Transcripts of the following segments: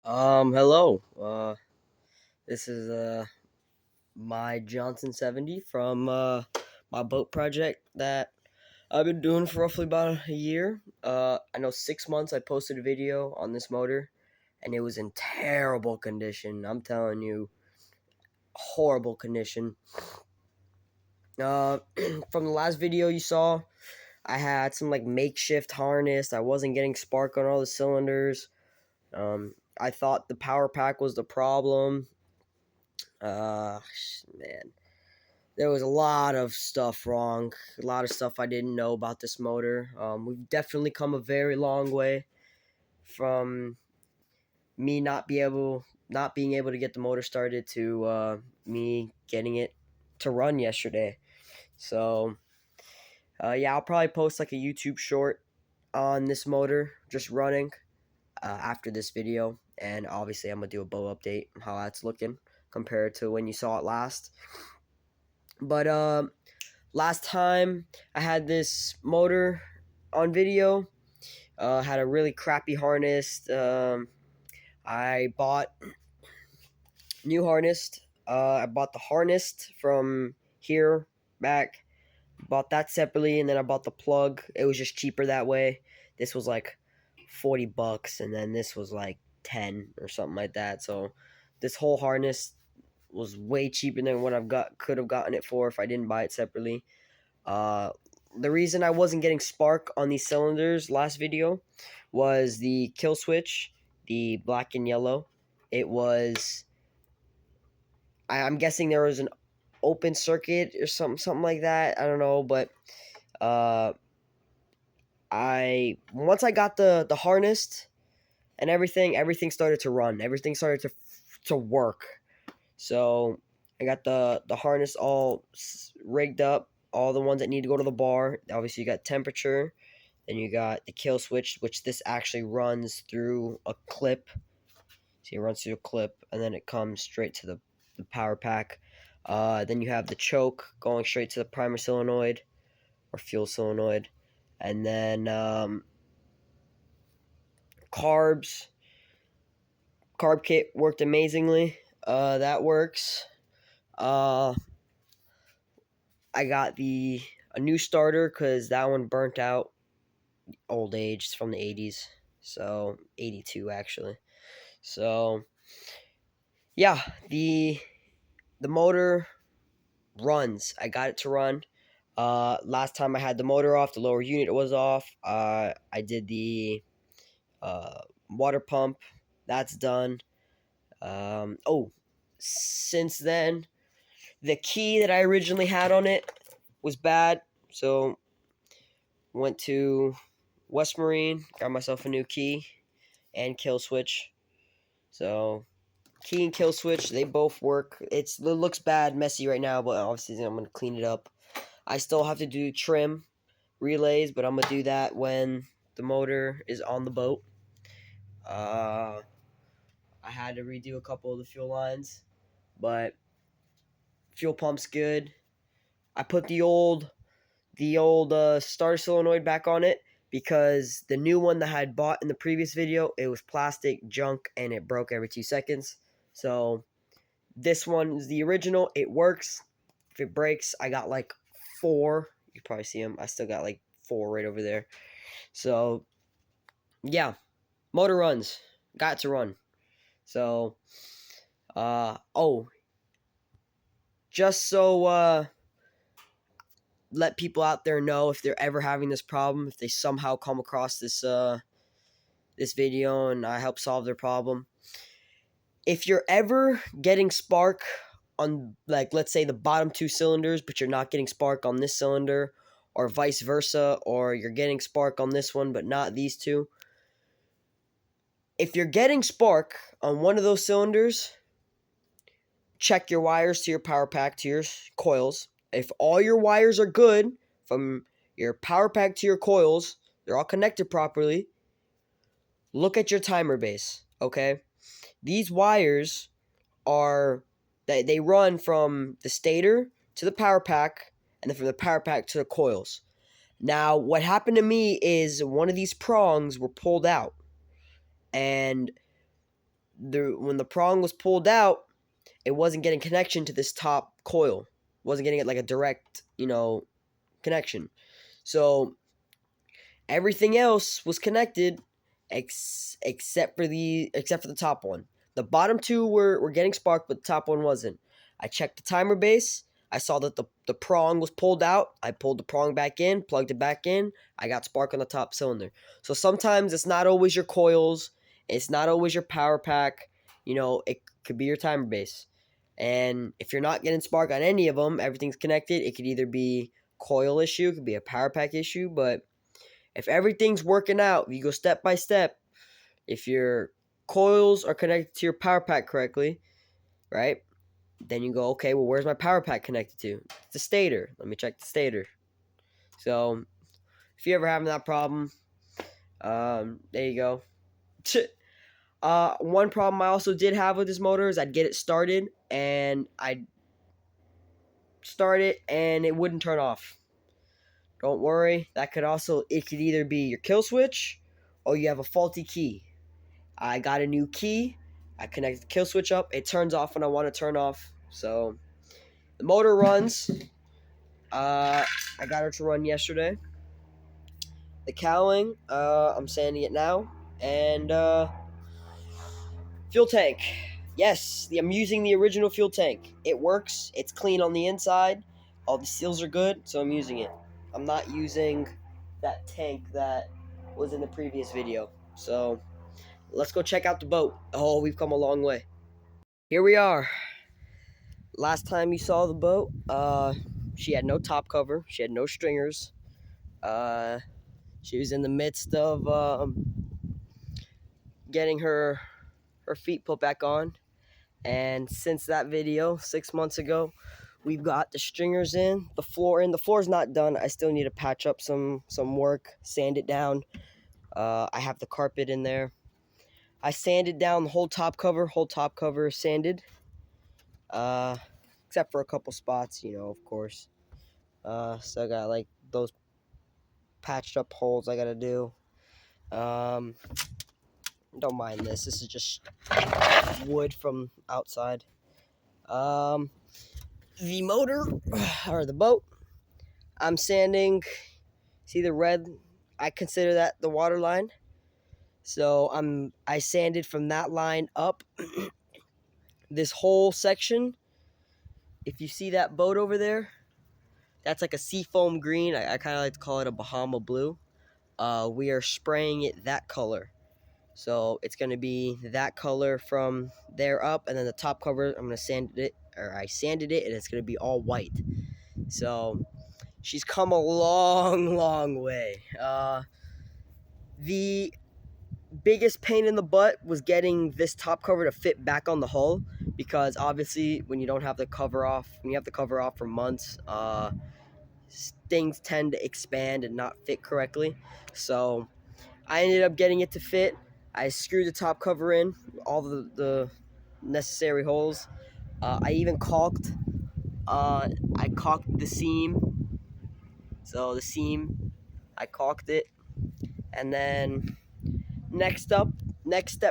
Hello. This is my Johnson 70 from my boat project that I've been doing for roughly about a year. I know 6 months I posted a video on this motor, and it was in terrible condition. I'm telling you, horrible condition. Uh, from the last video you saw, I had some like makeshift harness. I wasn't getting spark on all the cylinders. I thought the power pack was the problem. Man, there was a lot of stuff wrong, a lot of stuff I didn't know about this motor. We've definitely come a very long way from me not being able to get the motor started to me getting it to run yesterday. So yeah, I'll probably post like a YouTube short on this motor just running after this video, and obviously I'm gonna do a bow update on how that's looking compared to when you saw it last. But last time I had this motor on video, had a really crappy harness. I bought new harness. I bought the harness from here back. Bought that separately, and then I bought the plug. It was just cheaper that way. This was like $40, and then this was like 10 or something like that. So this whole harness was way cheaper than what could have gotten it for if I didn't buy it separately. Uh, the reason I wasn't getting spark on these cylinders last video was the kill switch, the black and yellow. It was, I'm guessing there was an open circuit or something like that. I don't know, but uh, I once I got the harness and everything started to run. Everything started to work. So I got the harness all rigged up, all the ones that need to go to the bar. Obviously, you got temperature, then you got the kill switch, which this actually runs through a clip. So it runs through a clip, and then it comes straight to the power pack. Then you have the choke going straight to the primer solenoid or fuel solenoid, and then carbs. Carb kit worked amazingly. That works. Uh, I got a new starter because that one burnt out. Old age, it's from the 80s, so 82 actually. So yeah, the motor runs. I got it to run. Last time I had the motor off, the lower unit was off. I did the water pump. That's done. Oh, since then, the key that I originally had on it was bad, so went to West Marine, got myself a new key and kill switch. So key and kill switch, they both work. It looks bad, messy right now, but obviously I'm gonna clean it up. I still have to do trim relays, but I'm gonna do that when the motor is on the boat. Uh, I had to redo a couple of the fuel lines, but fuel pump's good. I put the old starter solenoid back on it because the new one that I had bought in the previous video, it was plastic junk and it broke every 2 seconds. So this one is the original. It works. If it breaks, I got like four. You probably see them. I still got like four right over there. So yeah, motor runs. Got to run. So oh, just so let people out there know if they're ever having this problem, if they somehow come across this video and I help solve their problem. If you're ever getting spark on, like, let's say the bottom two cylinders, but you're not getting spark on this cylinder, or vice versa, or you're getting spark on this one but not these two. If you're getting spark on one of those cylinders, check your wires to your power pack to your coils. If all your wires are good from your power pack to your coils, they're all connected properly, look at your timer base, okay? These wires they run from the stator to the power pack, and then from the power pack to the coils. Now, what happened to me is one of these prongs were pulled out, and when the prong was pulled out, it wasn't getting connection to this top coil. It wasn't getting it like a direct, connection. So everything else was connected except for the top one. The bottom two were getting sparked, but the top one wasn't. I checked the timer base. I saw that the prong was pulled out. I pulled the prong back in, plugged it back in. I got spark on the top cylinder. So sometimes it's not always your coils. It's not always your power pack. It could be your timer base. And if you're not getting spark on any of them, everything's connected. It could either be coil issue, it could be a power pack issue, but if everything's working out, if you go step by step, if your coils are connected to your power pack correctly, right? Then you go, okay, well, where's my power pack connected to? It's the stator. Let me check the stator. So, if you're ever having that problem, there you go. One problem I also did have with this motor is I'd get it started, and I'd start it, and it wouldn't turn off. Don't worry, it could either be your kill switch, or you have a faulty key. I got a new key. I connect the kill switch up. It turns off when I want to turn off. So the motor runs. I got her to run yesterday. The cowling, I'm sanding it now. And fuel tank. Yes, I'm using the original fuel tank. It works. It's clean on the inside. All the seals are good, so I'm using it. I'm not using that tank that was in the previous video. So let's go check out the boat. Oh, we've come a long way. Here we are. Last time you saw the boat, she had no top cover. She had no stringers. She was in the midst of getting her feet put back on. And since that video, 6 months ago, we've got the stringers in, the floor in. The floor's not done. I still need to patch up some work, sand it down. I have the carpet in there. I sanded down the whole top cover. Whole top cover is sanded. Except for a couple spots, of course. So I got like those patched up holes I gotta do. Don't mind this. This is just wood from outside. The motor or the boat, I'm sanding. See the red? I consider that the water line. So I sanded from that line up this whole section. If you see that boat over there, that's like a seafoam green. I kind of like to call it a Bahama blue. We are spraying it that color. So it's going to be that color from there up. And then the top cover, I sanded it, and it's going to be all white. So she's come a long, long way. The biggest pain in the butt was getting this top cover to fit back on the hull, because obviously when you don't have the cover off, when you have the cover off for months, things tend to expand and not fit correctly. So I ended up getting it to fit. I screwed the top cover in, all the necessary holes. I even caulked. I caulked the seam. So the seam, I caulked it. And then next step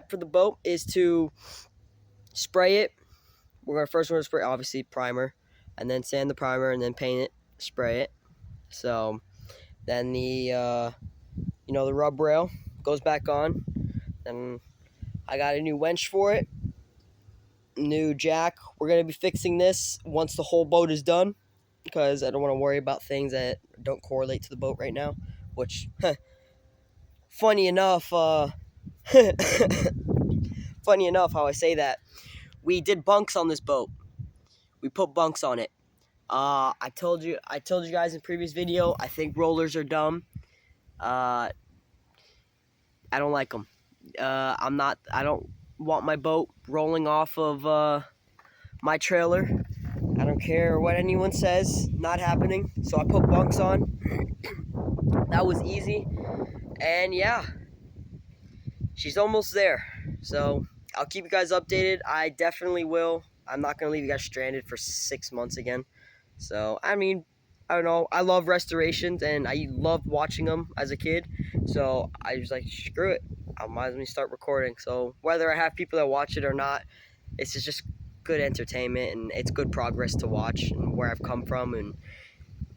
for the boat is to spray it. We're going to spray, obviously, primer, and then sand the primer, and then paint it, spray it. So then the rub rail goes back on. Then I got a new winch for it, new jack. We're going to be fixing this once the whole boat is done, because I don't want to worry about things that don't correlate to the boat right now, which, funny enough, how I say that, we did bunks on this boat. We put bunks on it. I told you guys in previous video, I think rollers are dumb. I don't like them. I don't want my boat rolling off of my trailer. I don't care what anyone says, not happening. So I put bunks on. That was easy. And yeah, she's almost there. So I'll keep you guys updated. I definitely will. I'm not going to leave you guys stranded for 6 months again. So, I don't know. I love restorations, and I loved watching them as a kid. So I was like, screw it. I might as well start recording. So whether I have people that watch it or not, it's just good entertainment, and it's good progress to watch, and where I've come from, and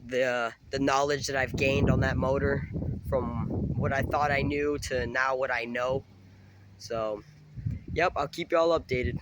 the knowledge that I've gained on that motor from what I thought I knew to now what I know. So, yep, I'll keep y'all updated.